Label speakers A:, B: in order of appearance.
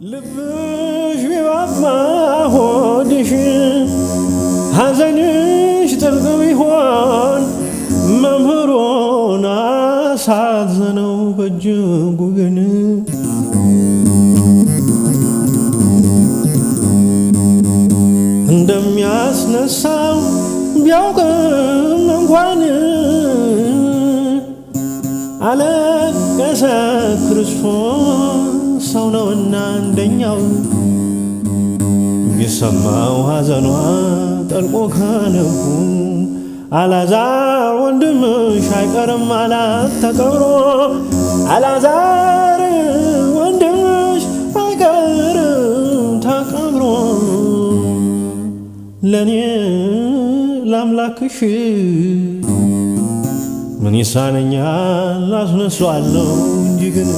A: ልብሽ ቢባባ ሆድሽ ሐዘንሽ ጥልቅ ቢሆን መምህሩን አሳዘነው በእጅጉ ግን እንደሚያስነሳው ቢያውቅም እንኳን አለቀሰ ክርስቶስ ሰው ነውና እንደኛው ቢሰማው ሐዘኗ ጠልቆ ከልቡ አልዓዛር ወንድምሽ አይቀርም አላት ተቀብሮ አልዓዛር ወንድምሽ አይቀርም ተቀብሮ ለኔ ላምላክሽ ምን ይሳነኛል አስነሳዋለሁ እንጂ ግን